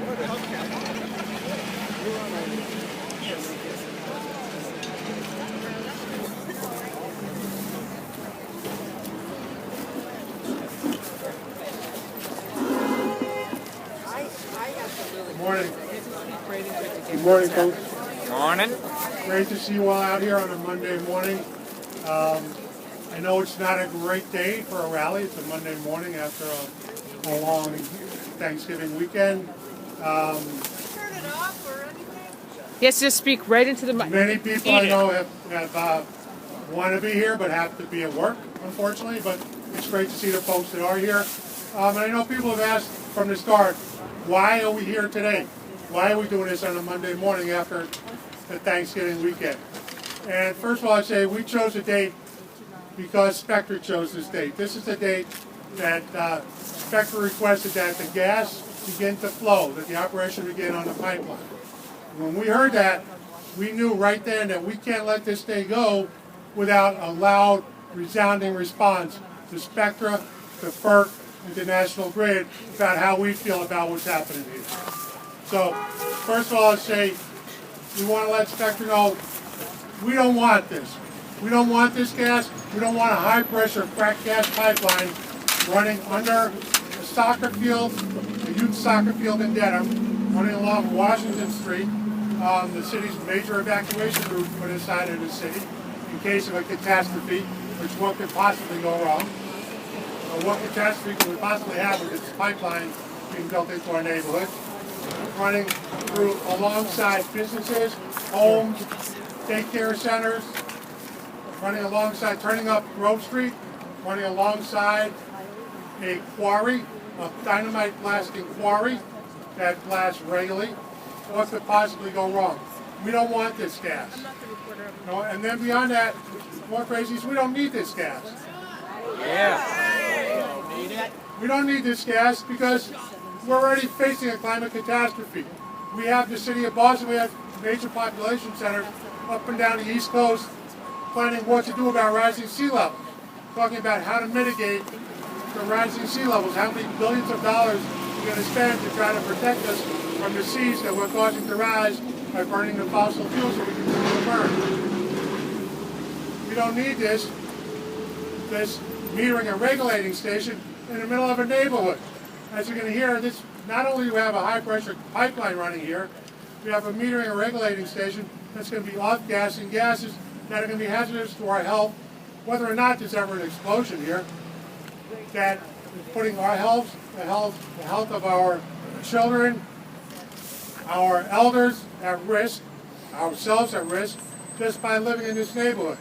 Good morning. Good morning, folks. Good morning. Great to see you all out here on a Monday morning. I know it's not a great day for a rally. It's a Monday morning after a long Thanksgiving weekend. Turn it off or anything? Yes, just speak right into the mic. Many people I know have want to be here but have to be at work, unfortunately. But it's great to see the folks that are here. And I know people have asked from the start, why are we here today? Why are we doing this on a Monday morning after the Thanksgiving weekend? And first of all, I'd say we chose a date because Spectra chose this date. This is the date that Spectra requested that the gas begin to flow, that the operation begin on the pipeline. When we heard that, we knew right then that we can't let this day go without a loud, resounding response to Spectra, to FERC, and to National Grid about how we feel about what's happening here. So, first of all, I'd say we want to let Spectra know we don't want this. We don't want this gas. We don't want a high-pressure fracked gas pipeline running under a soccer field, a youth soccer field in Dedham, running along Washington Street, the city's major evacuation route for this side of the city, in case of a catastrophe, which what could possibly go wrong. What catastrophe could we possibly have with this pipeline being built into our neighborhood? Running through alongside businesses, homes, daycare centers, running alongside, turning up Grove Street, running alongside a quarry, a dynamite blasting quarry that blasts regularly. What could possibly go wrong? We don't want this gas. No, and then beyond that, more crazy is we don't need this gas. Yeah. We don't need this gas because we're already facing a climate catastrophe. We have the city of Boston, we have major population centers up and down the East Coast planning what to do about rising sea levels, talking about how to mitigate the rising sea levels, how many billions of dollars we're going to spend to try to protect us from the seas that we're causing to rise by burning the fossil fuels that we continue to burn. We don't need this metering and regulating station in the middle of a neighborhood. As you're going to hear, this not only do we have a high-pressure pipeline running here, we have a metering and regulating station that's going to be off-gassing gases that are going to be hazardous to our health, whether or not there's ever an explosion here, that is putting our health, the health of our children, our elders at risk, ourselves at risk, just by living in this neighborhood.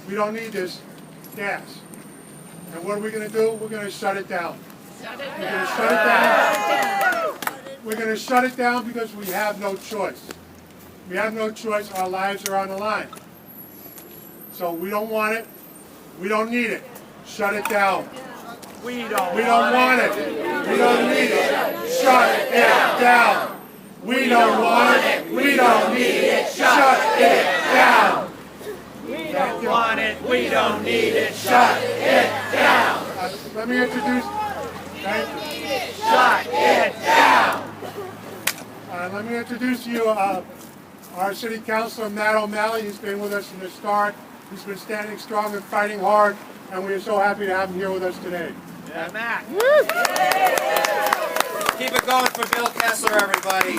We don't need this gas. And what are we going to do? We're going to shut it down. We're going to shut it down. We're going to shut it down because we have no choice. We have no choice. Our lives are on the line. So we don't want it. We don't need it. Shut it down. We don't want it. We don't need it. Shut it down. We don't want it. We don't need it. Shut it down. We don't want it. We don't need it. Shut it down. Let me introduce. Thank you. Shut it down. Let me introduce you our City Councilor Matt O'Malley. He's been with us from the start. He's been standing strong and fighting hard, and we are so happy to have him here with us today. Yeah, Matt. Keep it going for Bill Kessler, everybody.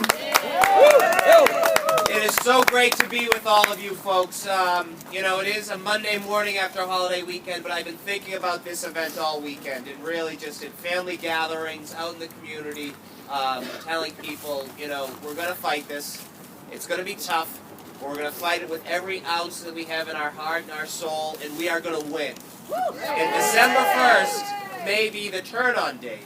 It is so great to be with all of you folks. You know, it is a Monday morning after a holiday weekend, but I've been thinking about this event all weekend, and really just in family gatherings, out in the community, telling people, you know, we're going to fight this. It's going to be tough. We're going to fight it with every ounce that we have in our heart and our soul, and we are going to win. And December 1st may be the turn-on date,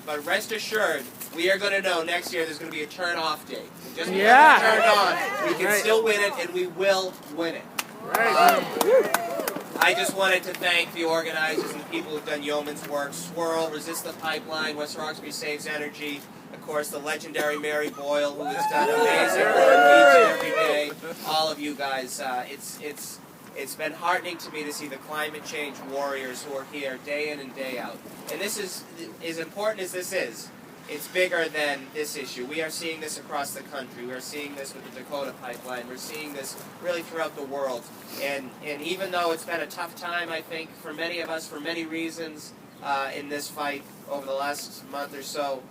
but rest assured, we are going to know next year there's going to be a turn-off date. Just because it's turned on, we can still win it, and we will win it. I just wanted to thank the organizers and the people who've done yeoman's work. Swirl, Resist the Pipeline, West Roxbury Saves Energy, of course, the legendary Mary Boyle, who has done amazing work each and every day. All of you guys, it's been heartening to me to see the climate change warriors who are here day in and day out. And this is, as important as this is, it's bigger than this issue. We are seeing this across the country. We are seeing this with the Dakota pipeline. We're seeing this really throughout the world. And even though it's been a tough time, I think, for many of us, for many reasons, in this fight over the last month or so,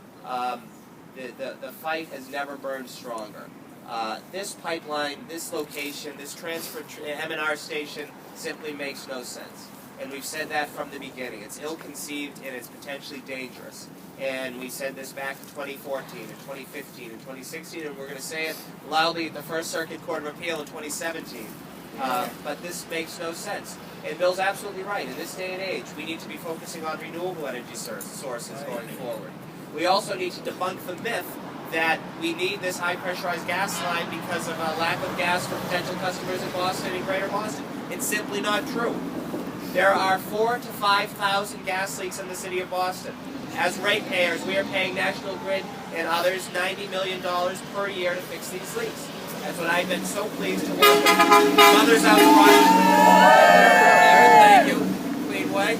the fight has never burned stronger. This pipeline, this location, this M&R station simply makes no sense. And we've said that from the beginning. It's ill-conceived and it's potentially dangerous. And we said this back in 2014 and 2015 and 2016, and we're going to say it loudly at the First Circuit Court of Appeal in 2017. But this makes no sense. And Bill's absolutely right. In this day and age, we need to be focusing on renewable energy sources going forward. We also need to debunk the myth that we need this high-pressurized gas line because of a lack of gas for potential customers in Boston and Greater Boston. It's simply not true. There are 4,000 to 5,000 gas leaks in the city of Boston. As ratepayers, we are paying National Grid and others $90 million per year to fix these leaks. That's what I've been so pleased to welcome Mothers Out Front. Thank you, Clean Way.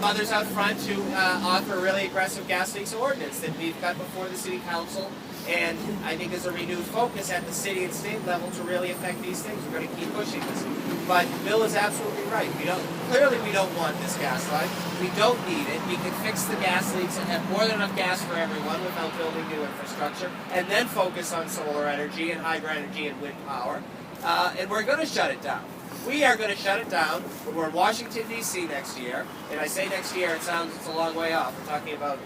Mothers Out Front to offer a really aggressive gas leaks ordinance that we've got before the City Council. And I think there's a renewed focus at the city and state level to really affect these things. We're going to keep pushing this. But Bill is absolutely right. Clearly we don't want this gas line. We don't need it. We can fix the gas leaks and have more than enough gas for everyone without building new infrastructure, and then focus on solar energy and hydro energy and wind power. And we're going to shut it down. We are going to shut it down when we're in Washington, D.C. next year. And I say next year, it's a long way off. We're talking about,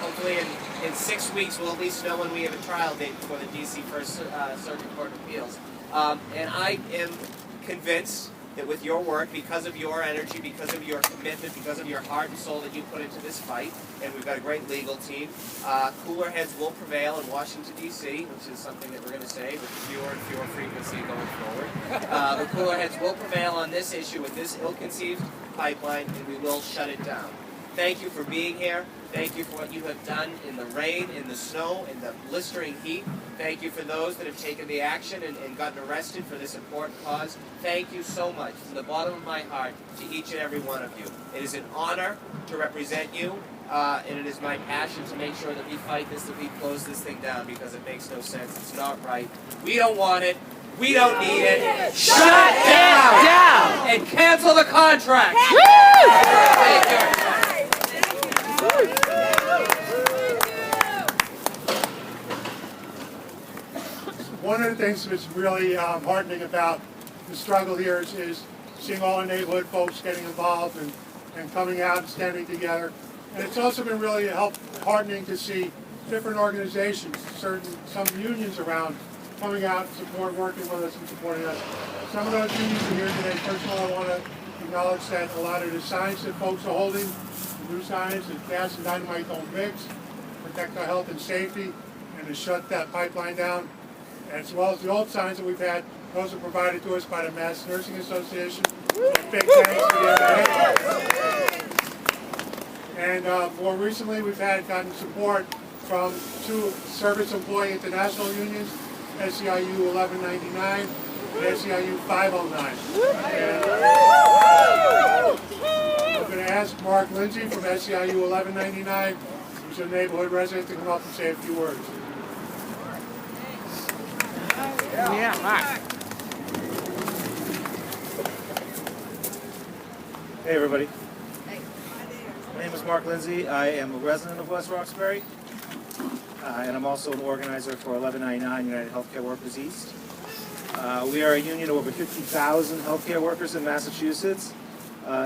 hopefully in 6 weeks we'll at least know when we have a trial date before the D.C. First Circuit Court of Appeals. And I am convinced that with your work, because of your energy, because of your commitment, because of your heart and soul that you put into this fight, and we've got a great legal team, cooler heads will prevail in Washington, D.C., which is something that we're going to say with fewer and fewer frequency going forward. The cooler heads will prevail on this issue with this ill-conceived pipeline, and we will shut it down. Thank you for being here. Thank you for what you have done in the rain, in the snow, in the blistering heat. Thank you for those that have taken the action and gotten arrested for this important cause. Thank you so much from the bottom of my heart to each and every one of you. It is an honor to represent you, and it is my passion to make sure that we fight this, that we close this thing down, because it makes no sense. It's not right. We don't want it. We don't need it. Shut it down! And cancel the contract! Thank you. One of the things that's really heartening about the struggle here is seeing all the neighborhood folks getting involved and coming out and standing together. And it's also been really heartening to see different organizations, some unions around, coming out and working with us and supporting us. Some of those unions are here today. First of all, I want to acknowledge that a lot of the signs that folks are holding, the new signs that gas and dynamite don't mix, protect our health and safety, and to shut that pipeline down, as well as the old signs that we've had. Those are provided to us by the Mass Nursing Association. Big thanks to the MA. And more recently, we've gotten support from 2 Service Employee International Unions, SEIU 1199 and SEIU 509. And I'm going to ask Mark Lindsay from SEIU 1199, who's a neighborhood resident, to come up and say a few words. Yeah, Mark. Hey everybody. My name is Mark Lindsay. I am a resident of West Roxbury, and I'm also an organizer for 1199 United Healthcare Workers East. We are a union of over 50,000 healthcare workers in Massachusetts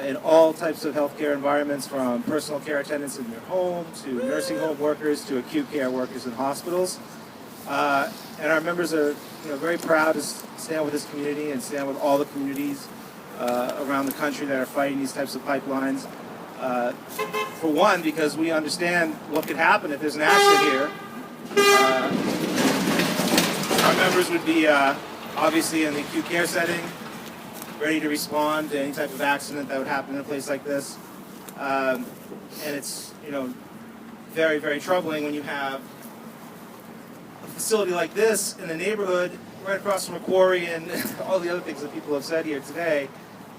in all types of healthcare environments, from personal care attendants in your home to nursing home workers to acute care workers in hospitals. And our members are very proud to stand with this community and stand with all the communities around the country that are fighting these types of pipelines. For one, because we understand what could happen if there's an accident here. Our members would be obviously in the acute care setting, ready to respond to any type of accident that would happen in a place like this. And it's very, very troubling when you have a facility like this in the neighborhood right across from a quarry and all the other things that people have said here today.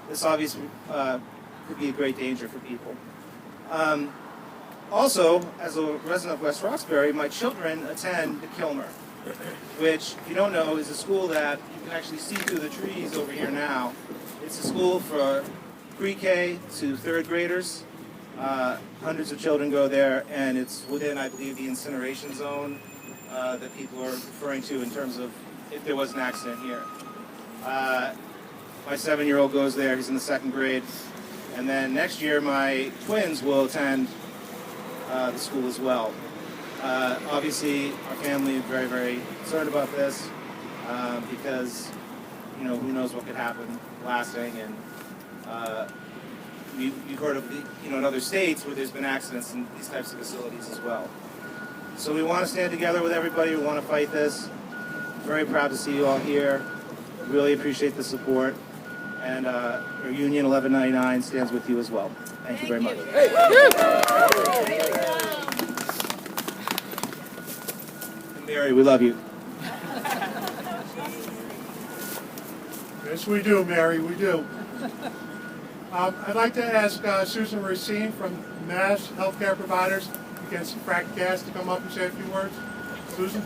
This obviously could be a great danger for people. Also, as a resident of West Roxbury, my children attend the Kilmer, which, if you don't know, is a school that you can actually see through the trees over here now. It's a school for pre-K to third graders. Hundreds of children go there, and it's within, I believe, the incineration zone that people are referring to in terms of if there was an accident here. My 7-year-old goes there. He's in the 2nd grade. And then next year, my twins will attend the school as well. Obviously, our family is very, very concerned about this because, you know, who knows what could happen lasting. And you've heard of, in other states where there's been accidents in these types of facilities as well. So we want to stand together with everybody. We want to fight this. Very proud to see you all here. Really appreciate the support. And your Union 1199 stands with you as well. Thank you very much. And Mary, we love you. Yes, we do, Mary, we do. I'd like to ask Susan Racine from Mass Healthcare Providers Against Fracked Gas to come up and say a few words. Susan?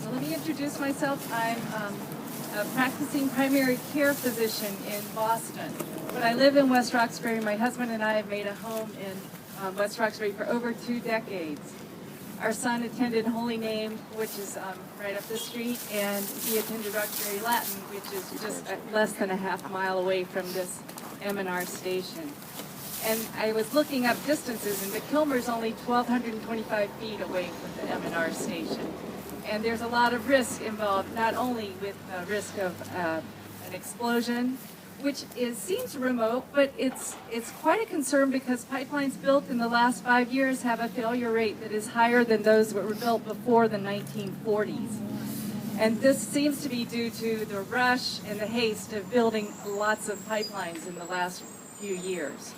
So let me introduce myself. I'm a practicing primary care physician in Boston. But I live in West Roxbury. My husband and I have made a home in West Roxbury for over 2 decades. Our son attended Holy Name, which is right up the street, and he attended Roxbury Latin, which is just less than a half mile away from this M&R station. And I was looking up distances, and the Kilmer's only 1,225 feet away from the M&R station. And there's a lot of risk involved, not only with the risk of an explosion, which seems remote, but it's quite a concern because pipelines built in the last 5 years have a failure rate that is higher than those that were built before the 1940s. And this seems to be due to the rush and the haste of building lots of pipelines in the last few years.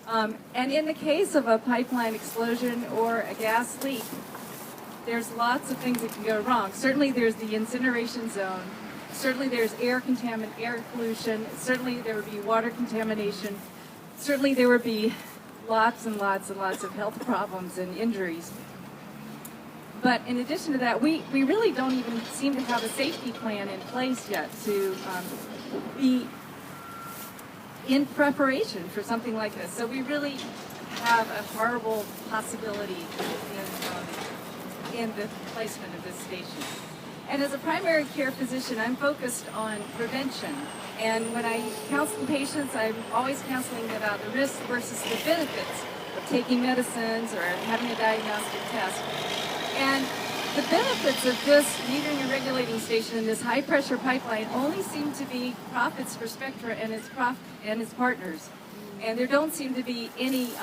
And in the case of a pipeline explosion or a gas leak, there's lots of things that can go wrong. Certainly there's the incineration zone. Certainly there's air pollution. Certainly there would be water contamination. Certainly there would be lots and lots and lots of health problems and injuries. But in addition to that, we really don't even seem to have a safety plan in place yet to be in preparation for something like this. So we really have a horrible possibility in the placement of this station. And as a primary care physician, I'm focused on prevention. And when I counsel patients, I'm always counseling about the risks versus the benefits of taking medicines or having a diagnostic test. And the benefits of this metering and regulating station and this high-pressure pipeline only seem to be profits for Spectra and its partners. And there don't seem to be any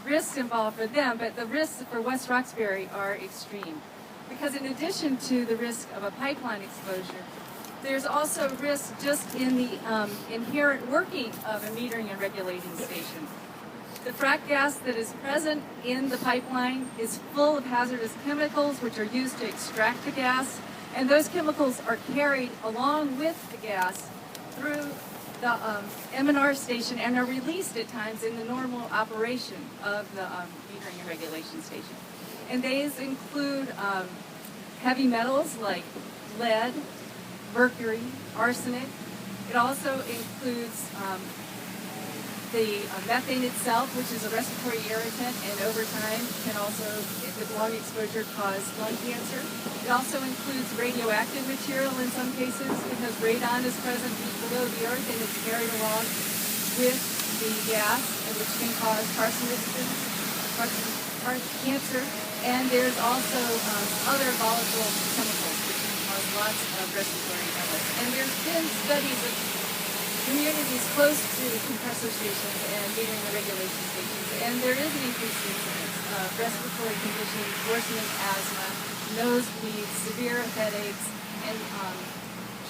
risks involved for them, but the risks for West Roxbury are extreme. Because in addition to the risk of a pipeline exposure, there's also risk just in the inherent working of a metering and regulating station. The frack gas that is present in the pipeline is full of hazardous chemicals which are used to extract the gas, and those chemicals are carried along with the gas through the M&R station and are released at times in the normal operation of the metering and regulation station. And these include heavy metals like lead, mercury, arsenic. It also includes the methane itself, which is a respiratory irritant, and over time can also, with long exposure, cause lung cancer. It also includes radioactive material in some cases because radon is present below the earth and it's carried along with the gas, which can cause cancer. And there's also other volatile chemicals which can cause lots of respiratory illness. And there's been studies of communities close to compressor stations and metering and regulation stations, and there is an increased incidence of respiratory conditions, worsening asthma, nosebleeds, severe headaches, and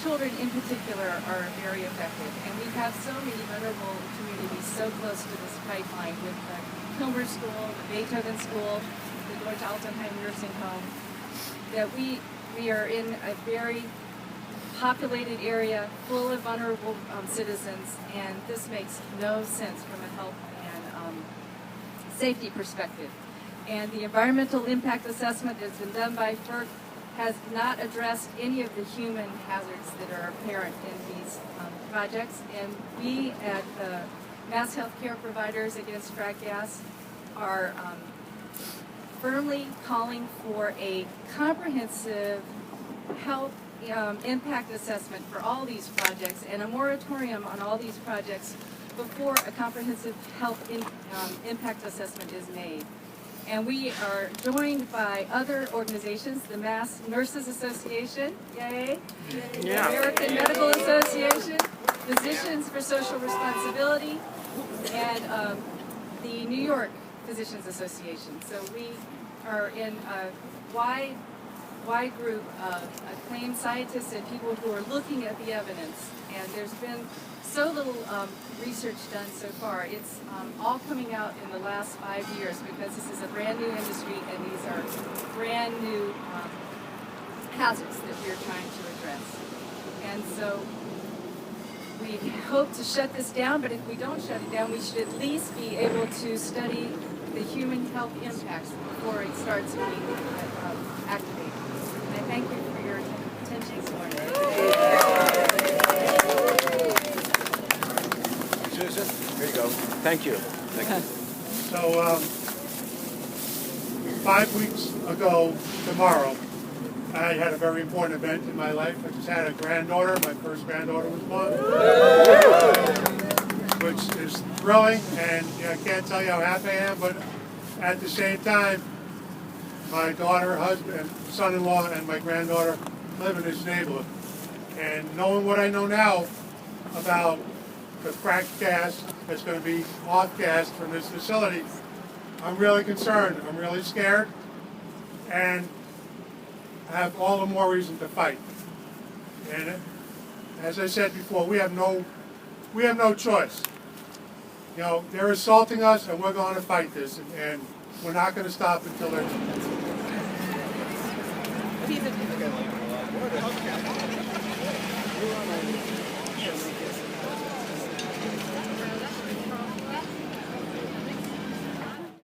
children in particular are very affected. And we have so many vulnerable communities so close to this pipeline with the Kilmer School, the Beethoven School, the Deutsch Altenheim Nursing Home. that we are in a very populated area full of vulnerable citizens, and this makes no sense from a health and safety perspective. And the environmental impact assessment that's been done by FERC has not addressed any of the human hazards that are apparent in these projects. And we at the Mass Healthcare Providers Against Frack Gas are firmly calling for a comprehensive health impact assessment for all these projects and a moratorium on all these projects before a comprehensive health impact assessment is made. And we are joined by other organizations, the Mass Nurses Association, yay, the American Medical Association, Physicians for Social Responsibility, and the New York Physicians Association. So we are in a wide group of acclaimed scientists and people who are looking at the evidence. And there's been so little research done so far. It's all coming out in the last 5 years because this is a brand new industry and these are brand new hazards that we're trying to address. And so we hope to shut this down, but if we don't shut it down, we should at least be able to study the human health impacts before it starts being activated. And I thank you for your attention this morning. Susan, here you go. Thank you. Thank you. So 5 weeks ago tomorrow, I had a very important event in my life. I just had a granddaughter. My first granddaughter was born, which is thrilling, and I can't tell you how happy I am, but at the same time, my daughter, husband, son-in-law, and my granddaughter live in this neighborhood. And knowing what I know now about the fracked gas that's going to be off-gassed from this facility, I'm really concerned. I'm really scared, and I have all the more reason to fight. And as I said before, we have no choice. You know, they're assaulting us, and we're going to fight this, and we're not going to stop until they're.